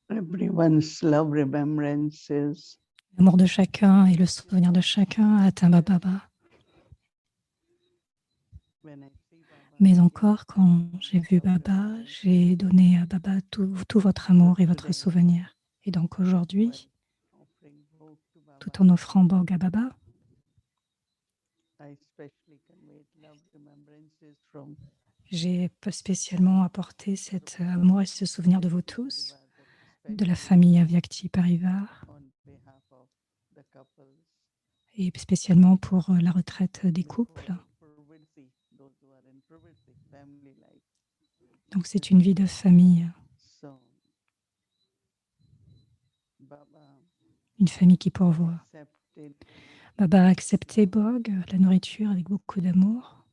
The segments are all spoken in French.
Everyone's love remembrances. L'amour de chacun et le souvenir de chacun a atteint Baba. Mais encore, quand j'ai vu Baba, j'ai donné à Baba tout votre amour et votre souvenir. Et donc aujourd'hui, tout en offrant Bog à Baba, j'ai spécialement apporté cet amour et ce souvenir de vous tous, de la famille Avyakti Parivar, et spécialement pour la retraite des couples. Donc c'est une vie de famille, une famille qui pourvoit. Baba a accepté Bog, la nourriture, avec beaucoup d'amour.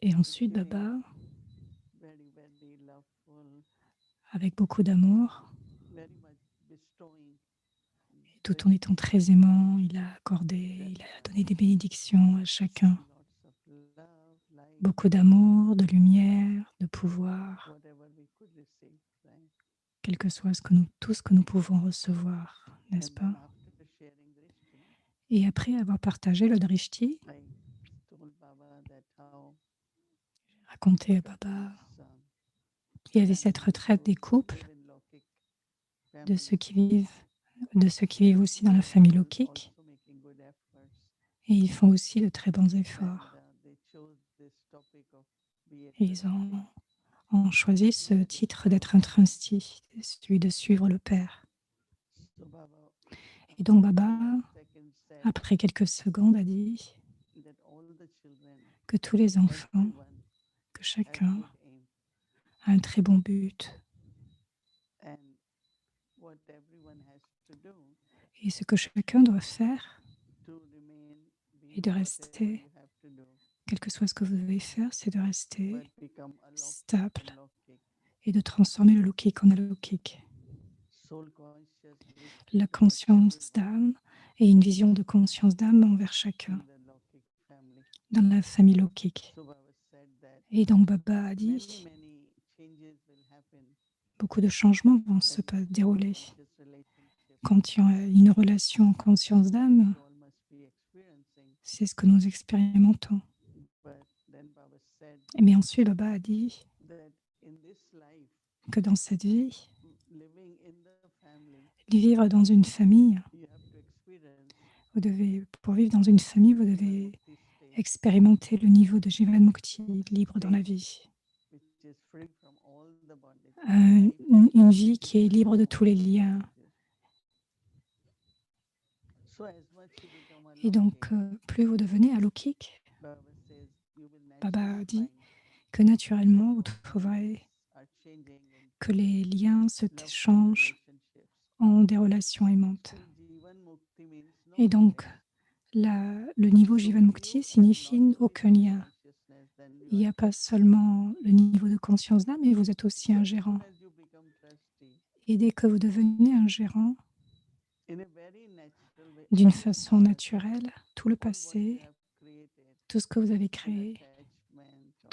Et ensuite, Baba, avec beaucoup d'amour, tout en étant très aimant, il a donné des bénédictions à chacun. Beaucoup d'amour, de lumière, de pouvoir, quel que soit tout ce que nous pouvons recevoir, n'est-ce pas? Et après avoir partagé le drishti, raconté à Baba qu'il y avait cette retraite des couples, de ceux qui vivent aussi dans la famille lokique, et ils font aussi de très bons efforts. Et ils ont choisi ce titre d'être un trustee, celui de suivre le Père. Et donc Baba, après quelques secondes, a dit que tous les enfants, que chacun a un très bon but. Et ce que chacun doit faire est de rester, quel que soit ce que vous devez faire, c'est de rester stable et de transformer le lokique en alokique. La conscience d'âme et une vision de conscience d'âme envers chacun dans la famille lokique. Et donc Baba a dit, beaucoup de changements vont se dérouler. Quand il y a une relation en conscience d'âme, c'est ce que nous expérimentons. Mais ensuite, Baba a dit que dans cette vie, vivre dans une famille, pour vivre dans une famille, vous devez expérimenter le niveau de Jivan Mukti, libre dans la vie. Une vie qui est libre de tous les liens. Et donc, plus vous devenez alokique, Baba a dit que naturellement, vous trouverez que les liens se changent en des relations aimantes. Et donc, le niveau Jivan Mukti signifie aucun lien. Il n'y a pas seulement le niveau de conscience d'âme, mais vous êtes aussi un gérant. Et dès que vous devenez un gérant, d'une façon naturelle, tout le passé, tout ce que vous avez créé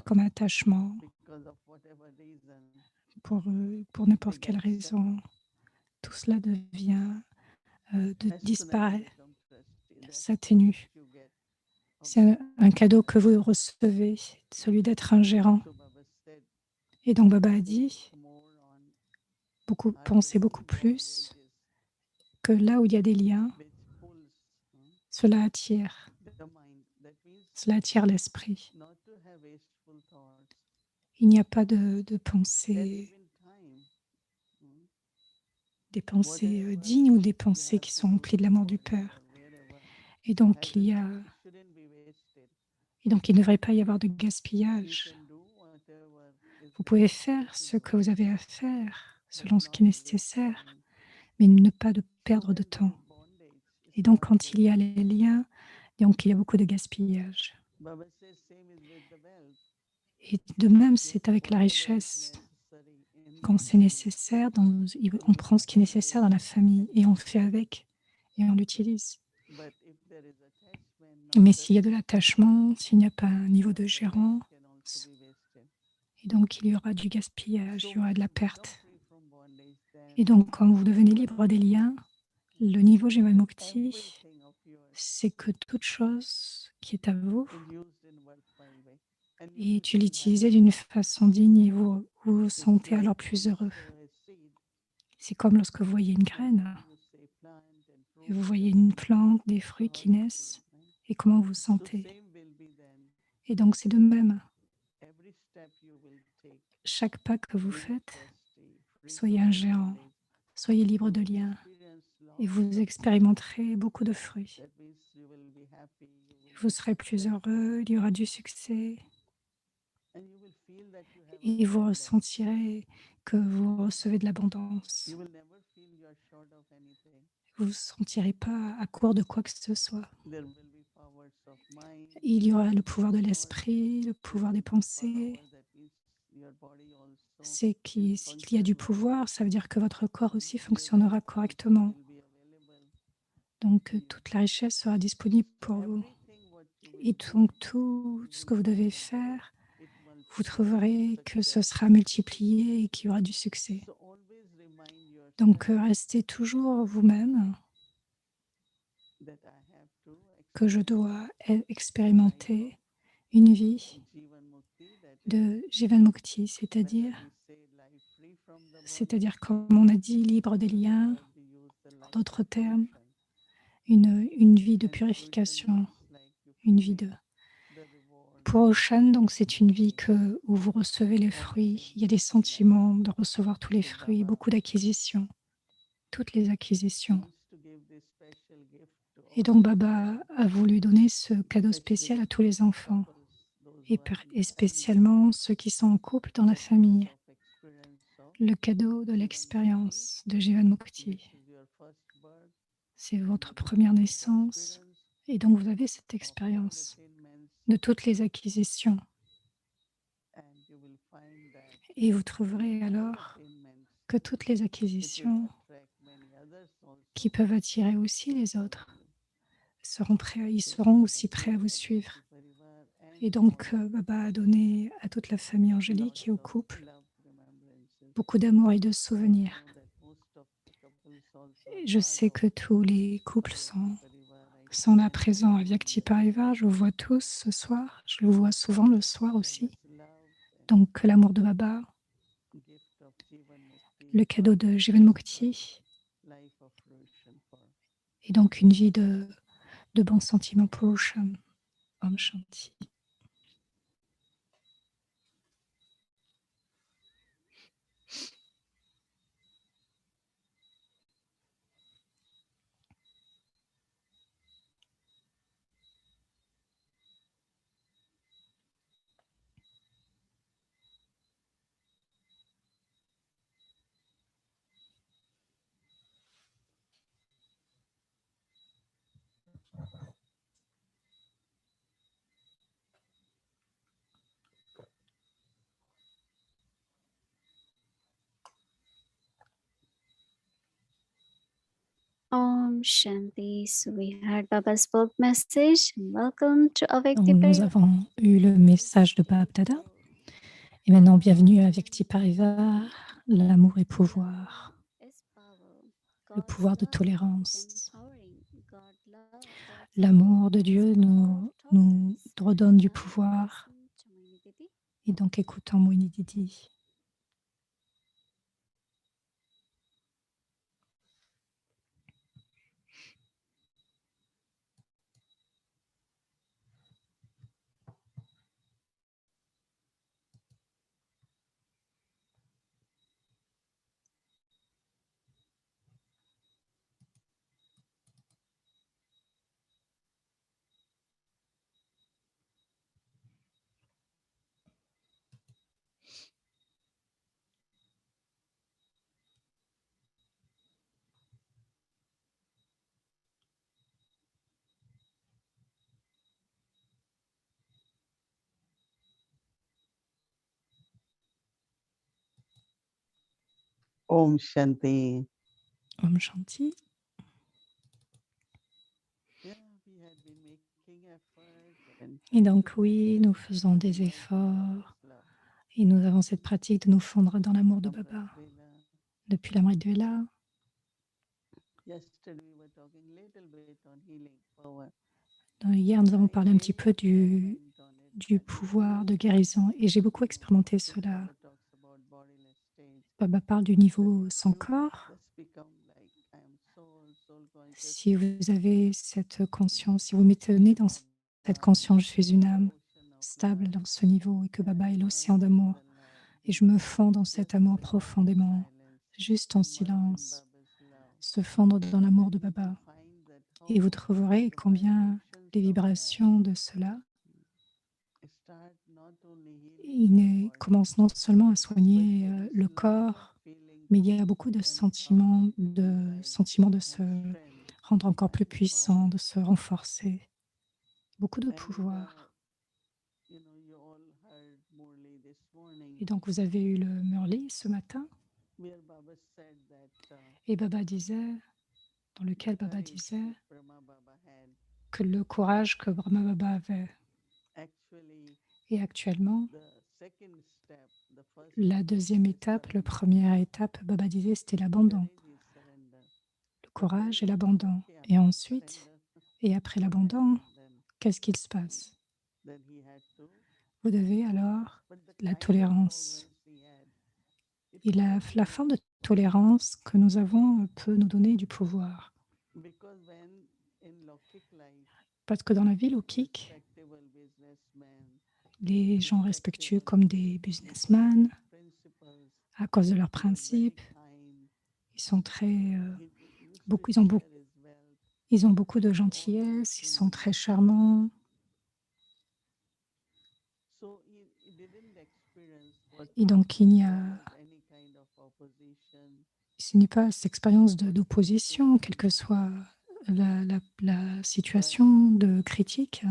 comme attachement, pour n'importe quelle raison, tout cela disparaît, s'atténue. C'est un cadeau que vous recevez, celui d'être un gérant. Et donc Baba a dit, pensez beaucoup plus que là où il y a des liens, cela attire l'esprit. Il n'y a pas de pensée, des pensées dignes ou des pensées qui sont remplies de l'amour du Père. Et donc il ne devrait pas y avoir de gaspillage. Vous pouvez faire ce que vous avez à faire selon ce qui est nécessaire, mais ne pas perdre de temps. Et donc quand il y a les liens, donc il y a beaucoup de gaspillage. Et de même, c'est avec la richesse. Quand c'est nécessaire, on prend ce qui est nécessaire dans la famille et on fait avec et on l'utilise. Mais s'il y a de l'attachement, s'il n'y a pas un niveau de gérant, Et donc, il y aura du gaspillage, il y aura de la perte. Et donc, quand vous devenez libre des liens, le niveau Jivanmukti, c'est que toute chose qui est à vous est utilisée d'une façon digne et vous vous sentez alors plus heureux. C'est comme lorsque vous voyez une graine et vous voyez une plante, des fruits qui naissent et comment vous vous sentez. Et donc, c'est de même. Chaque pas que vous faites, soyez un géant, soyez libre de liens et vous expérimenterez beaucoup de fruits. Vous serez plus heureux, il y aura du succès et vous ressentirez que vous recevez de l'abondance. Vous ne vous sentirez pas à court de quoi que ce soit. Il y aura le pouvoir de l'esprit, le pouvoir des pensées. S'il y a du pouvoir, ça veut dire que votre corps aussi fonctionnera correctement. Donc, toute la richesse sera disponible pour vous. Et donc, tout ce que vous devez faire, vous trouverez que ce sera multiplié et qu'il y aura du succès. Donc, restez toujours vous-même, que je dois expérimenter une vie de Jivanmukti, c'est-à-dire, comme on a dit, libre des liens, en d'autres termes, une vie de purification, une vie de Puroshan. Donc, c'est une vie où vous recevez les fruits. Il y a des sentiments de recevoir tous les fruits, beaucoup d'acquisitions, toutes les acquisitions. Et donc, Baba a voulu donner ce cadeau spécial à tous les enfants, et spécialement ceux qui sont en couple dans la famille. Le cadeau de l'expérience de Jivanmukti. C'est votre première naissance, et donc vous avez cette expérience de toutes les acquisitions. Et vous trouverez alors que toutes les acquisitions qui peuvent attirer aussi les autres ils seront aussi prêts à vous suivre. Et donc, Baba a donné à toute la famille angélique et au couple beaucoup d'amour et de souvenirs. Et je sais que tous les couples sont là présents à Vyakti Parivar. Je vous vois tous ce soir. Je le vois souvent le soir aussi. Donc, que l'amour de Baba, le cadeau de Jivanmukti, et donc une vie de bons sentiments pour Purushan. Om Shanti. Om Shanti. So we heard Baba's book message. Welcome to Donc, Avyakti nous Parivar. avons eu le message de Bab Dada. Et maintenant, bienvenue à Vyakti Parivar, l'amour et pouvoir, le pouvoir de tolérance. L'amour de Dieu nous redonne du pouvoir. Et donc, écoutons Moini Didi. Om Shanti. Om Shanti. Et donc oui, nous faisons des efforts Et nous avons cette pratique de nous fondre dans l'amour de Baba. Depuis l'Amrit Vela, hier nous avons parlé un petit peu du pouvoir de guérison et j'ai beaucoup expérimenté cela. Baba parle du niveau sans corps. Si vous avez cette conscience, si vous mettez dans cette conscience, je suis une âme stable dans ce niveau et que Baba est l'océan d'amour. Et je me fonds dans cet amour profondément, juste en silence, se fondre dans l'amour de Baba. Et vous trouverez combien les vibrations de cela commencent non seulement à soigner le corps, mais il y a beaucoup de sentiments de se rendre encore plus puissant, de se renforcer, beaucoup de pouvoir. Et donc vous avez eu le Murli ce matin, et Baba disait, dans lequel Baba disait que le courage que Brahma Baba avait. Et actuellement, la deuxième étape, la première étape, Baba disait, c'était l'abandon. Le courage et l'abandon. Et ensuite, et après l'abandon, qu'est-ce qu'il se passe? Vous devez alors la tolérance. Et la forme de tolérance que nous avons peut nous donner du pouvoir. Parce que dans la vie lokique, les gens respectueux comme des businessmen, à cause de leurs principes, ils sont très, ils ont beaucoup de gentillesse, ils sont très charmants. Et donc, ce n'est pas cette expérience d'opposition, quelle que soit la situation de critique.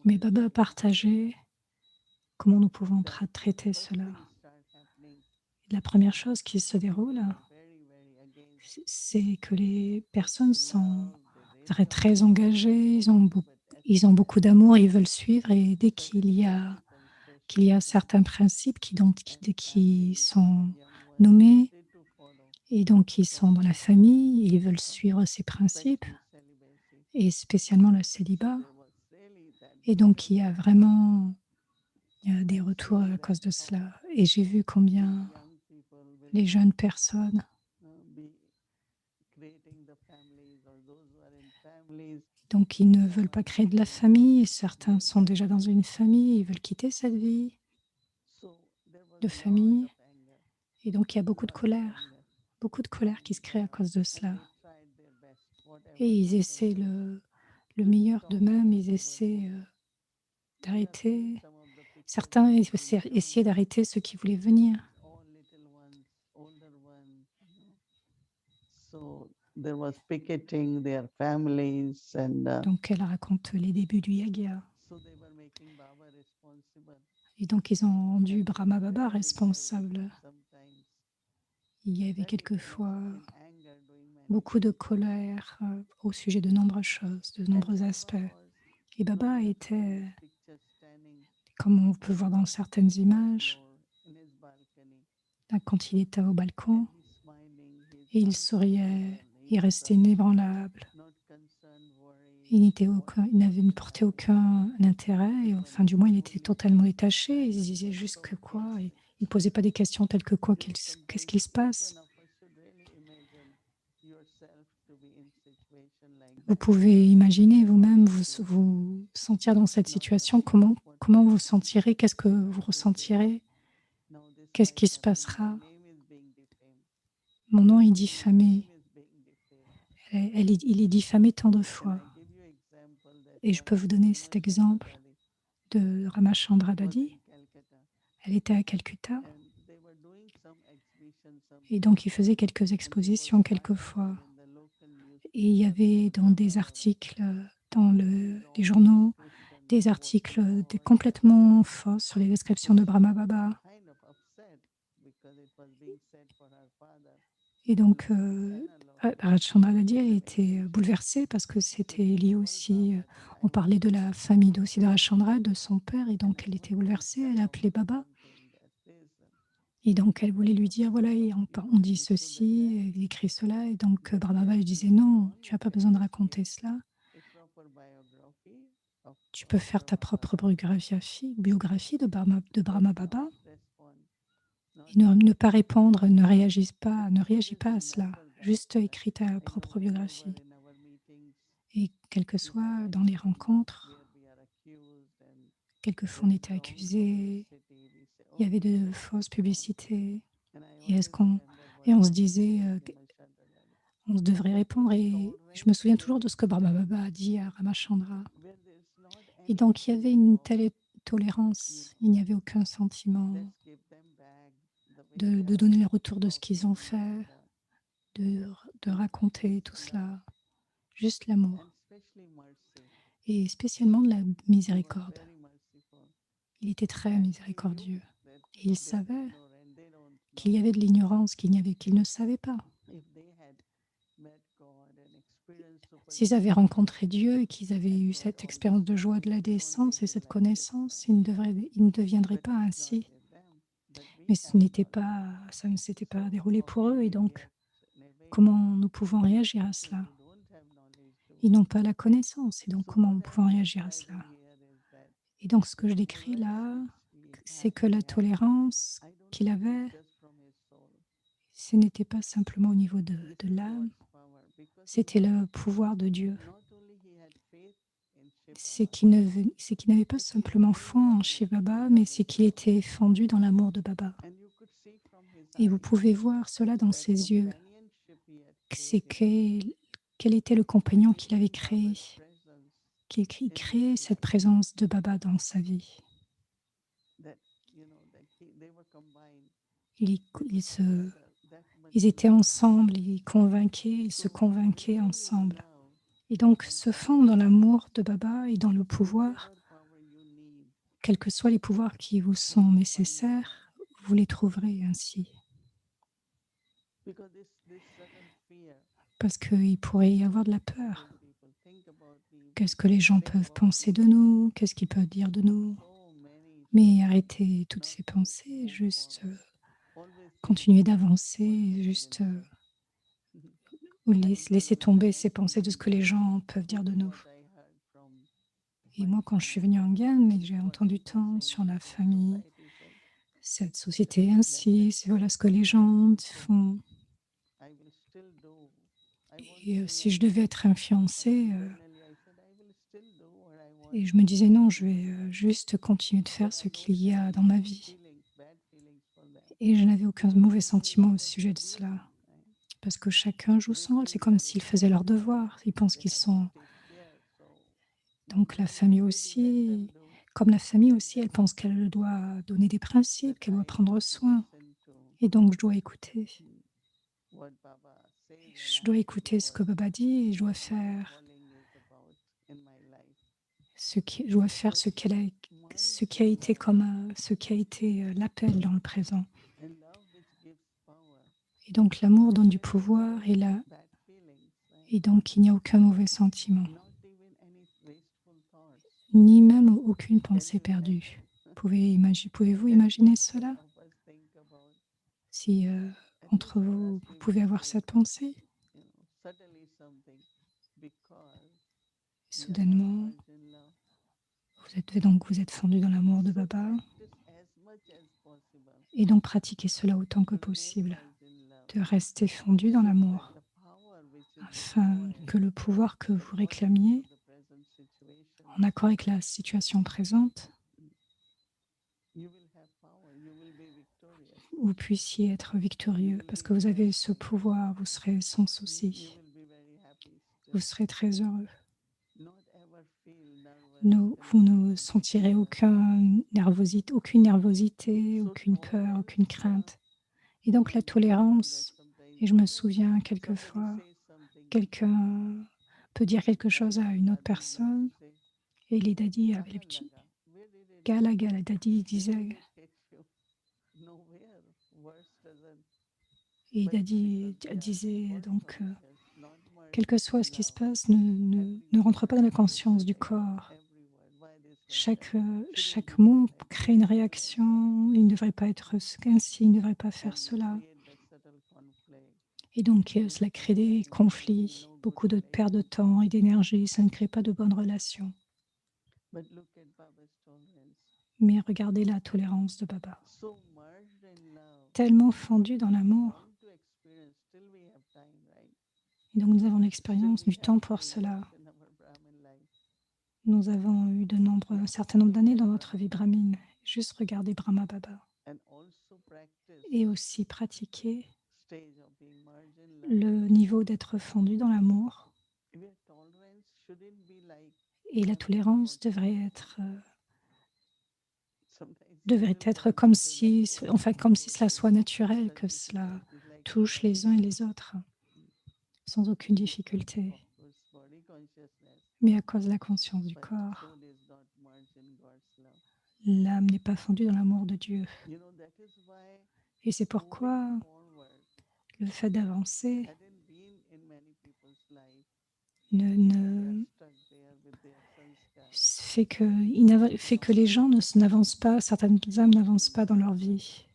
Mais Baba a partagé comment nous pouvons traiter cela. La première chose qui se déroule, c'est que les personnes sont très engagées, ils ont beaucoup d'amour, ils veulent suivre et dès qu'il y a certains principes qui sont nommés et donc ils sont dans la famille, ils veulent suivre ces principes et spécialement le célibat. Et donc il y a vraiment des retours à cause de cela. Et j'ai vu combien les jeunes personnes donc ils ne veulent pas créer de la famille, certains sont déjà dans une famille, ils veulent quitter cette vie de famille. Et donc il y a beaucoup de colère qui se crée à cause de cela. Et ils essaient le meilleur d'eux-mêmes, ils essaient d'arrêter. Certains essayaient d'arrêter ceux qui voulaient venir. Donc elle raconte les débuts du Yagya. Et donc ils ont rendu Brahma Baba responsable. Il y avait quelquefois beaucoup de colère au sujet de nombreuses choses, de nombreux aspects. Et Baba était, comme on peut voir dans certaines images, quand il était au balcon, et il souriait, il restait inébranlable. Il n'avait porté aucun intérêt, et enfin du moins il était totalement détaché, il se disait juste que quoi, et il ne posait pas des questions telles que quoi, qu'est-ce qu'il se passe. Vous pouvez imaginer vous-même vous sentir dans cette situation, comment vous sentirez, qu'est-ce que vous ressentirez, qu'est-ce qui se passera. Mon nom est diffamé, il est diffamé tant de fois. Et je peux vous donner cet exemple de Ramachandra Dadi. Elle était à Calcutta et donc il faisait quelques expositions quelquefois. Et il y avait dans des articles, dans les journaux, des articles complètement faux sur les descriptions de Brahma Baba. Et donc, Rajchandra Dadi a été bouleversée parce que c'était lié aussi, on parlait de la famille aussi de Rajchandra, de son père, et donc elle était bouleversée, elle a appelé Baba. Et donc elle voulait lui dire, voilà, et on dit ceci, il écrit cela, et donc Brahma lui disait, non, tu n'as pas besoin de raconter cela, tu peux faire ta propre biographie de Brahma Baba, et ne pas répondre, ne réagis pas à cela, juste écris ta propre biographie. Et quel que soit dans les rencontres, quelquefois on était accusé, il y avait de fausses publicités, et, et on se disait, on devrait répondre. Et je me souviens toujours de ce que Brahma Baba a dit à Ramachandra. Et donc il y avait une telle tolérance, il n'y avait aucun sentiment de donner le retour de ce qu'ils ont fait, de raconter tout cela, juste l'amour. Et spécialement de la miséricorde. Il était très miséricordieux. Et il savait qu'il y avait de l'ignorance, qu'il ne savait pas. S'ils avaient rencontré Dieu et qu'ils avaient eu cette expérience de joie de la décence et cette connaissance, ils ne deviendraient pas ainsi. Mais ça ne s'était pas déroulé pour eux. Et donc, comment nous pouvons réagir à cela? Ils n'ont pas la connaissance. Et donc, comment nous pouvons réagir à cela? Et donc, ce que je décris là, c'est que la tolérance qu'il avait, ce n'était pas simplement au niveau de l'âme, c'était le pouvoir de Dieu. C'est qu'il n'avait pas simplement foi en Shiva Baba, mais c'est qu'il était fondu dans l'amour de Baba. Et vous pouvez voir cela dans ses yeux. C'est quel était le compagnon qu'il avait créé, qu'il créait cette présence de Baba dans sa vie. Ils étaient ensemble, ils se convainquaient ensemble. Et donc, se fondre dans l'amour de Baba et dans le pouvoir, quels que soient les pouvoirs qui vous sont nécessaires, vous les trouverez ainsi. Parce qu'il pourrait y avoir de la peur. Qu'est-ce que les gens peuvent penser de nous? Qu'est-ce qu'ils peuvent dire de nous? Mais arrêtez toutes ces pensées, juste continuez d'avancer, juste laissez tomber ces pensées de ce que les gens peuvent dire de nous. Et moi, quand je suis venue en Inde, j'ai entendu tant sur la famille, cette société ainsi, c'est voilà ce que les gens font. Et si je devais être influencée, et je me disais non, je vais juste continuer de faire ce qu'il y a dans ma vie. Et je n'avais aucun mauvais sentiment au sujet de cela. Parce que chacun joue son rôle. C'est comme s'ils faisaient leur devoir. Ils pensent qu'ils sont... Donc la famille aussi, comme la famille aussi, elle pense qu'elle doit donner des principes, qu'elle doit prendre soin. Et donc je dois écouter. Je dois écouter ce que Baba dit et je dois faire ce qui a été ce qui a été l'appel dans le présent. Et donc l'amour donne du pouvoir et donc il n'y a aucun mauvais sentiment, ni même aucune pensée perdue. Pouvez-vous imaginer cela? Si entre vous, vous pouvez avoir cette pensée, soudainement, vous êtes fondu dans l'amour de Baba, et donc pratiquez cela autant que possible, de rester fondu dans l'amour, afin que le pouvoir que vous réclamiez, en accord avec la situation présente, vous puissiez être victorieux, parce que vous avez ce pouvoir, vous serez sans souci, vous serez très heureux. Vous ne sentirez aucune nervosité, aucune peur, aucune crainte. Et donc la tolérance, et je me souviens quelquefois, quelqu'un peut dire quelque chose à une autre personne, et les dadis avaient l'habitude. Gala, daddy disait, et daddy disait donc, Quel que soit ce qui se passe, ne rentre pas dans la conscience du corps. Chaque mot crée une réaction. Il ne devrait pas être ainsi, il ne devrait pas faire cela. Et donc, cela crée des conflits, beaucoup de perte de temps et d'énergie. Ça ne crée pas de bonnes relations. Mais regardez la tolérance de Baba. Tellement fondu dans l'amour. Et donc, nous avons l'expérience du temps pour cela. Nous avons eu un certain nombre d'années dans notre vie brahmine. Juste regarder Brahma Baba. Et aussi pratiquer le niveau d'être fondu dans l'amour. Et la tolérance devrait être comme si cela soit naturel, que cela touche les uns et les autres, sans aucune difficulté. Mais à cause de la conscience du corps, l'âme n'est pas fondue dans l'amour de Dieu. Et c'est pourquoi le fait d'avancer fait que les gens n'avancent pas, certaines âmes n'avancent pas dans leur vie.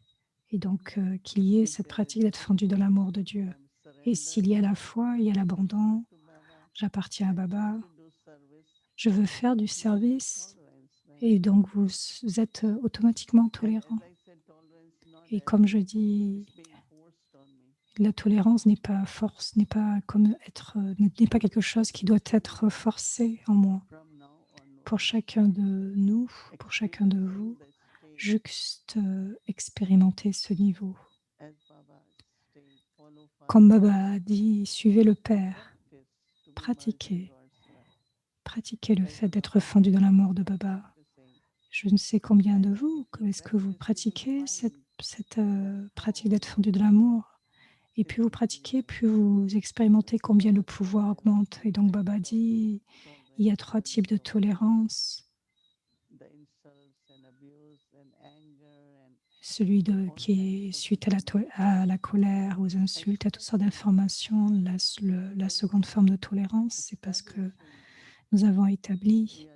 Et donc, qu'il y ait cette pratique d'être fondu dans l'amour de Dieu. Et s'il y a la foi, il y a l'abandon, j'appartiens à Baba, je veux faire du service, et donc vous êtes automatiquement tolérant. Et comme je dis, la tolérance n'est pas n'est pas quelque chose qui doit être forcé en moi. Pour chacun de nous, pour chacun de vous, juste expérimenter ce niveau. Comme Baba a dit, suivez le Père, pratiquez le fait d'être fondu dans l'amour de Baba. Je ne sais combien de vous, est-ce que vous pratiquez cette pratique d'être fondu dans l'amour? Et plus vous pratiquez, plus vous expérimentez combien le pouvoir augmente. Et donc Baba dit, il y a 3 types de tolérance. Celui qui est suite à la colère, aux insultes, à toutes sortes d'informations. La seconde forme de tolérance, c'est parce que nous avons établi,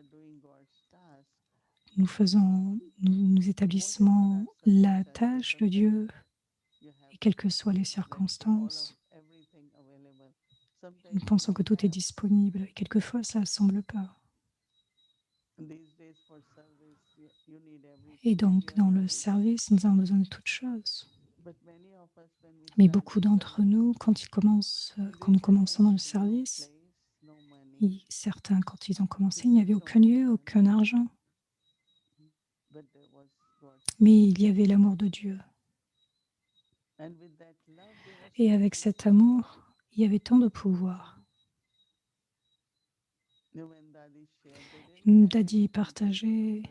nous établissons la tâche de Dieu, et quelles que soient les circonstances, nous pensons que tout est disponible. Et quelquefois, ça ne semble pas. Et donc, dans le service, nous avons besoin de toutes choses. Mais beaucoup d'entre nous, quand nous commençons dans le service, certains, quand ils ont commencé, il n'y avait aucun lieu, aucun argent. Mais il y avait l'amour de Dieu. Et avec cet amour, il y avait tant de pouvoir. Dadi partageait,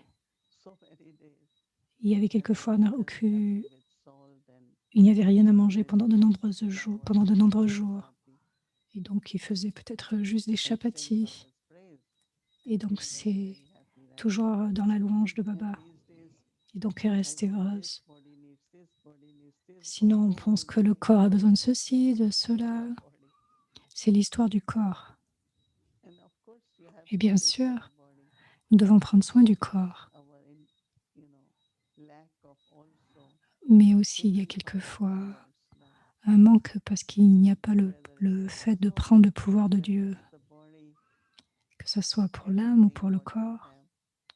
il y avait quelquefois il n'y avait rien à manger pendant de nombreux jours. Et donc, il faisait peut-être juste des chapatis. Et donc, c'est toujours dans la louange de Baba. Et donc, elle restait heureuse. Sinon, on pense que le corps a besoin de ceci, de cela. C'est l'histoire du corps. Et bien sûr, nous devons prendre soin du corps. Mais aussi, il y a quelquefois un manque parce qu'il n'y a pas le fait de prendre le pouvoir de Dieu, que ce soit pour l'âme ou pour le corps,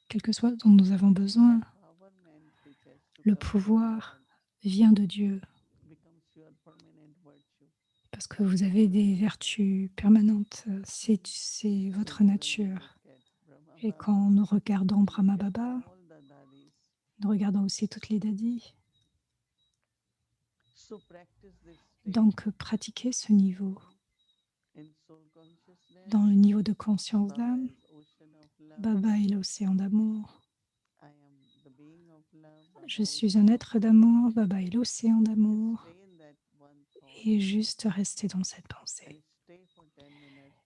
quel que soit dont nous avons besoin. Le pouvoir vient de Dieu parce que vous avez des vertus permanentes. C'est votre nature. Et quand nous regardons Brahma Baba, nous regardons aussi toutes les dadis. Donc, pratiquez ce niveau. Dans le niveau de conscience d'âme, Baba est l'océan d'amour. Je suis un être d'amour, Baba est l'océan d'amour. Et juste restez dans cette pensée.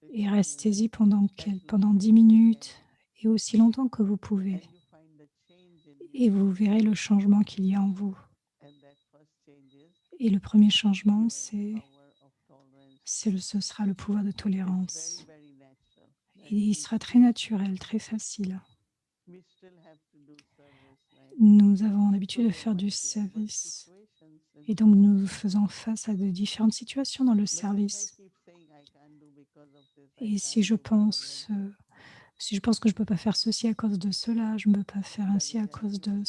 Et restez-y pendant 10 minutes et aussi longtemps que vous pouvez. Et vous verrez le changement qu'il y a en vous. Et le premier changement, c'est ce sera le pouvoir de tolérance. Et il sera très naturel, très facile. Nous avons l'habitude de faire du service et donc nous faisons face à de différentes situations dans le service. Et si je pense que je ne peux pas faire ceci à cause de cela, je ne peux pas faire ainsi à cause de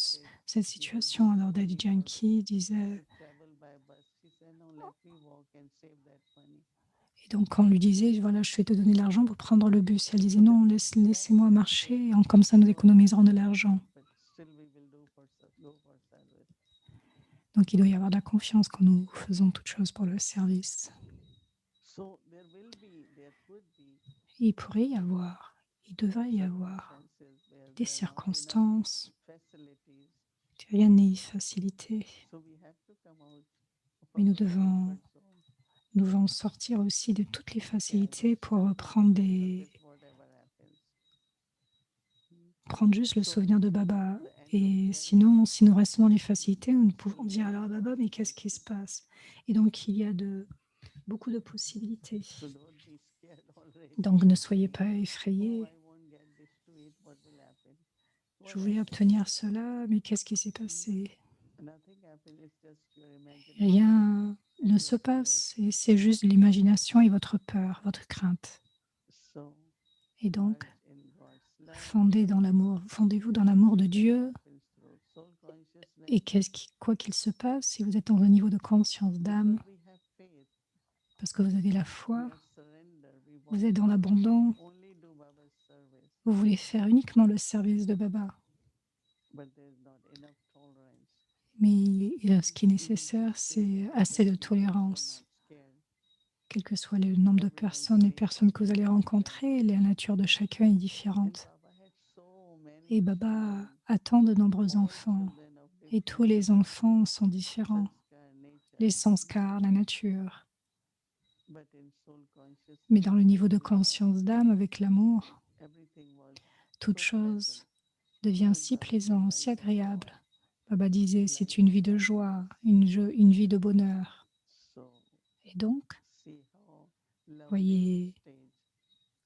cette situation. Alors Daddy Yankee disait, et donc quand on lui disait, voilà, je vais te donner de l'argent pour prendre le bus, elle disait, non, laissez-moi marcher, comme ça nous économiserons de l'argent. Donc il doit y avoir de la confiance quand nous faisons toutes choses pour le service. Il pourrait y avoir, il devrait y avoir des circonstances, rien n'est facilité, mais nous devons sortir aussi de toutes les facilités pour prendre juste le souvenir de Baba. Et sinon, si nous restons dans les facilités, nous pouvons dire alors à Baba, mais qu'est-ce qui se passe? Et donc, il y a beaucoup de possibilités. Donc, ne soyez pas effrayés. Je voulais obtenir cela, mais qu'est-ce qui s'est passé? Rien ne se passe, et c'est juste l'imagination et votre peur, votre crainte. Et donc, fondez-vous dans l'amour de Dieu. Et quoi qu'il se passe, si vous êtes dans un niveau de conscience d'âme, parce que vous avez la foi, vous êtes dans l'abandon, vous voulez faire uniquement le service de Baba. Mais ce qui est nécessaire, c'est assez de tolérance. Quel que soit le nombre de personnes, les personnes que vous allez rencontrer, la nature de chacun est différente. Et Baba attend de nombreux enfants. Et tous les enfants sont différents. Les sanskars, la nature. Mais dans le niveau de conscience d'âme, avec l'amour, toute chose devient si plaisant, si agréable. Baba disait, c'est une vie de joie, une vie de bonheur. Et donc, voyez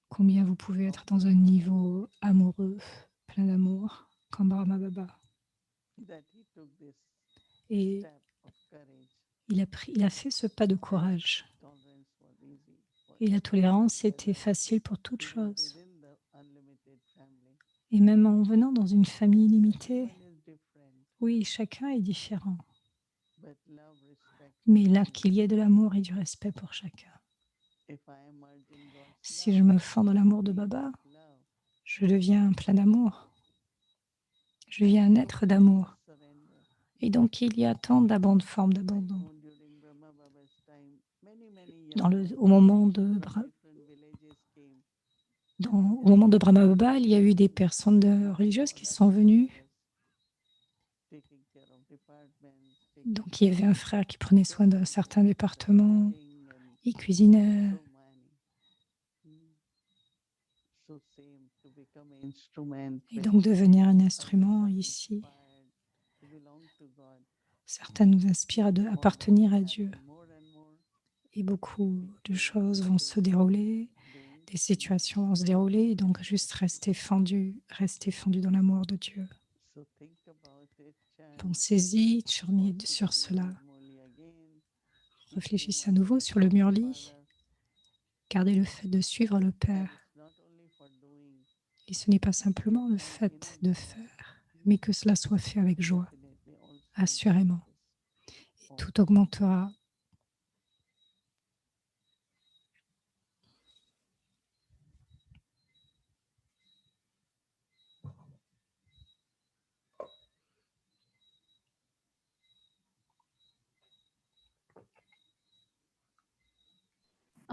combien vous pouvez être dans un niveau amoureux, plein d'amour, comme Brahma Baba. Et il a fait ce pas de courage. Et la tolérance était facile pour toute chose. Et même en venant dans une famille limitée, oui, chacun est différent. Mais là, qu'il y ait de l'amour et du respect pour chacun. Si je me fends dans l'amour de Baba, je deviens plein d'amour. Je deviens un être d'amour. Et donc, il y a tant de formes d'abandon. Au moment de Brahma Baba, il y a eu des personnes religieuses qui sont venues. Donc, il y avait un frère qui prenait soin d'un certain département. Il cuisinait. Et donc, devenir un instrument ici. Certains nous inspirent à appartenir à Dieu. Et beaucoup de choses vont se dérouler, des situations vont se dérouler, et donc juste rester fendu dans l'amour de Dieu. Pensez-y, tournez sur cela. Réfléchissez à nouveau sur le Murli. Gardez le fait de suivre le Père. Et ce n'est pas simplement le fait de faire, mais que cela soit fait avec joie, assurément. Et tout augmentera.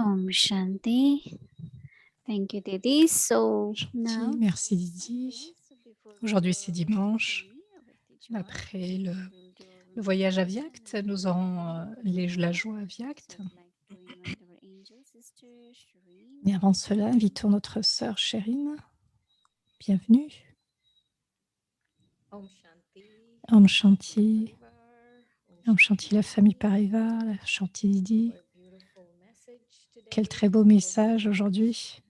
Om Shanti. Thank you, Didi. So now, Merci Didi. Aujourd'hui c'est dimanche. Après le voyage à Viact, nous aurons la joie à Viact. Et avant cela, invitons notre sœur Chérine. Bienvenue. Om Shanti. Om Shanti, la famille Parivar, la Shanti Didi. Quel très beau message aujourd'hui.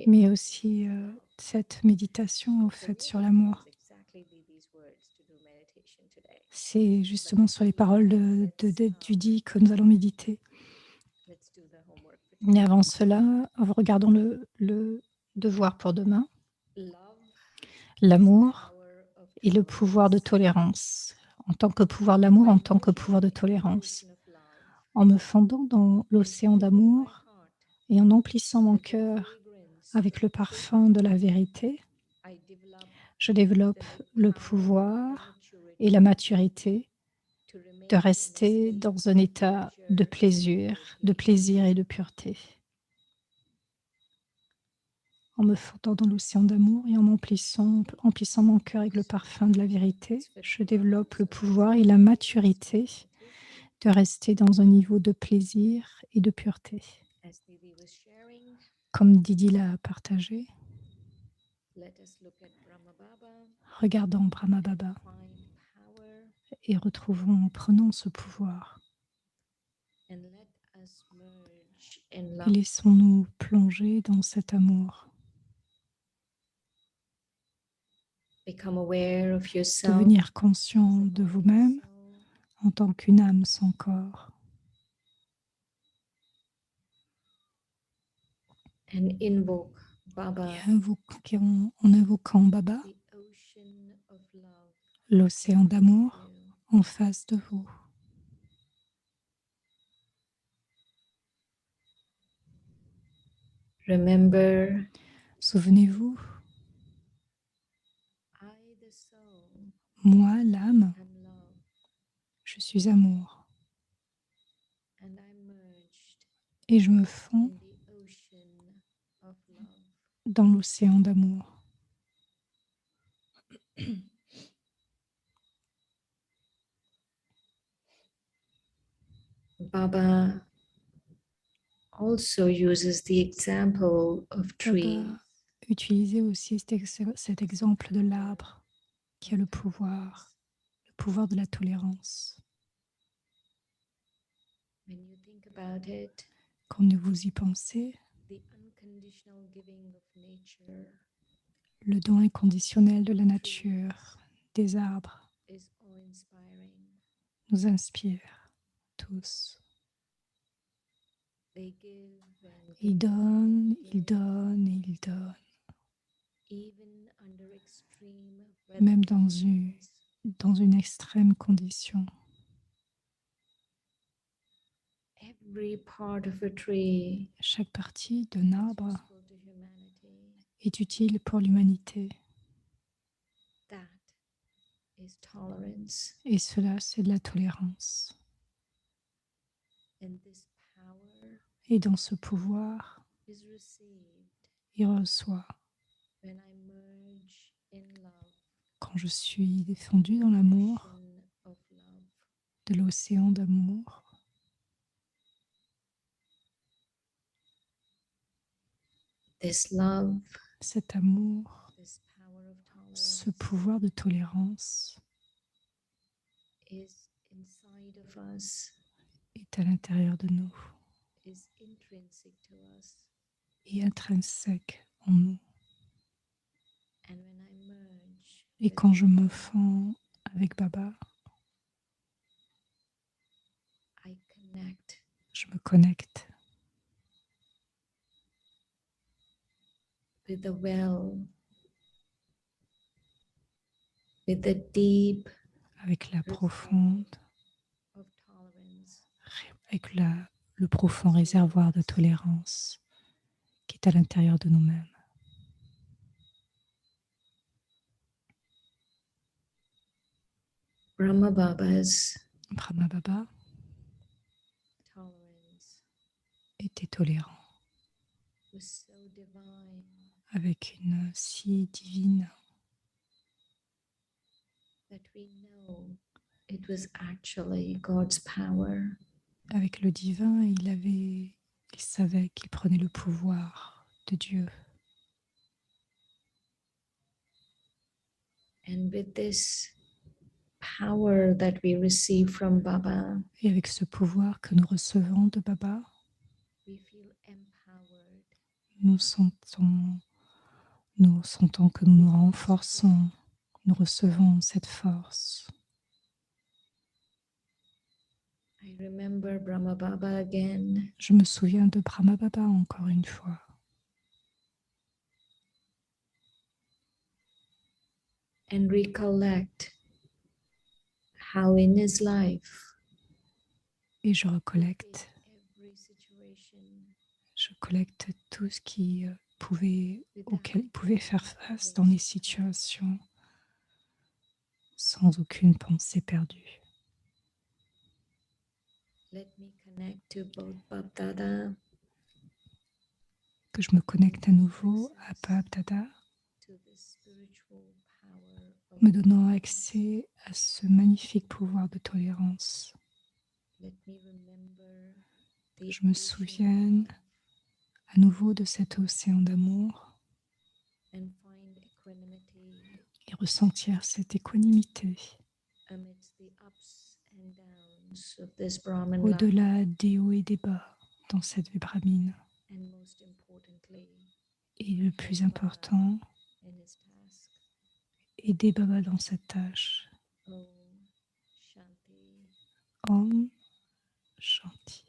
Mais aussi cette méditation au fait sur l'amour. C'est justement sur les paroles de Judy que nous allons méditer. Mais avant cela, regardons le devoir pour demain, l'amour et le pouvoir de tolérance. En tant que pouvoir de l'amour, en tant que pouvoir de tolérance. En me fondant dans l'océan d'amour et en emplissant mon cœur avec le parfum de la vérité, je développe le pouvoir et la maturité de rester dans un état de plaisir et de pureté. En me fondant dans l'océan d'amour et en emplissant mon cœur avec le parfum de la vérité, je développe le pouvoir et la maturité de rester dans un niveau de plaisir et de pureté. Comme Didi l'a partagé, regardons Brahma Baba et prenons ce pouvoir. Et laissons-nous plonger dans cet amour. Devenir conscient de vous-même en tant qu'une âme sans corps. Et en invoquant Baba, l'océan d'amour en face de vous. Souvenez-vous, moi, l'âme, je suis amour. Et je me fonds dans l'océan d'amour. Baba also uses the example of trees. Baba utilisait aussi cet exemple de l'arbre qui a le pouvoir de la tolérance. When you think about it, Quand vous y pensez, the unconditional giving of nature le don inconditionnel de la nature, des arbres, is awe-inspiring. nous inspire tous. They give and Ils give donnent, and ils give, donnent et ils donnent. even under extreme Même weather conditions. dans une extrême condition. Every part of a tree Chaque partie d'un is arbre useful to humanity. est utile pour l'humanité. That is tolerance. Et cela, c'est de la tolérance. And this power Et dans ce pouvoir, is received il reçoit. when I merge in love, Quand je suis défendue dans l'amour, ocean of love. de l'océan d'amour, This love, cet amour, this power of ce tolerance pouvoir de tolérance is inside of us, est à l'intérieur de nous is intrinsic to us. et intrinsèque en nous. And when I merge Et with quand je me Baba, fonds avec Baba, I connect je me connecte with the well, with the deep avec la reservoir profonde, of tolerance avec le profond réservoir de tolérance qui est à l'intérieur de nous-mêmes. Brahma Baba's Brahma Baba tolerance était tolérant was so divine avec une si divine that we know it was actually God's power. avec le divin, il savait qu'il prenait le pouvoir de Dieu. And with this power that we receive from Baba, Et avec ce pouvoir que nous recevons de Baba, we feel empowered. nous sentons que nous nous renforçons, nous recevons cette force. I remember Brahma Baba again. Je me souviens de Brahma Baba encore une fois. And recollect how in his life, Et je he collecte tout ce qui auquel il pouvait faire face dans les situations sans aucune pensée perdue. Let me connect to both Bab Dada, Que je me connecte à nouveau à Bab Dada, to the spiritual power of me donnant tolerance. accès à ce magnifique pouvoir de tolérance. Let me remember the Je me ocean souvienne of à nouveau de cet océan d'amour and find equanimity et ressentir cette équanimité amidst the ups and downs of this Brahman life. au-delà des hauts et des bas dans cette vie brahmine. And most importantly, Et le plus important, in his task. aider Baba dans cette tâche. Om Shanti. Om Shanti.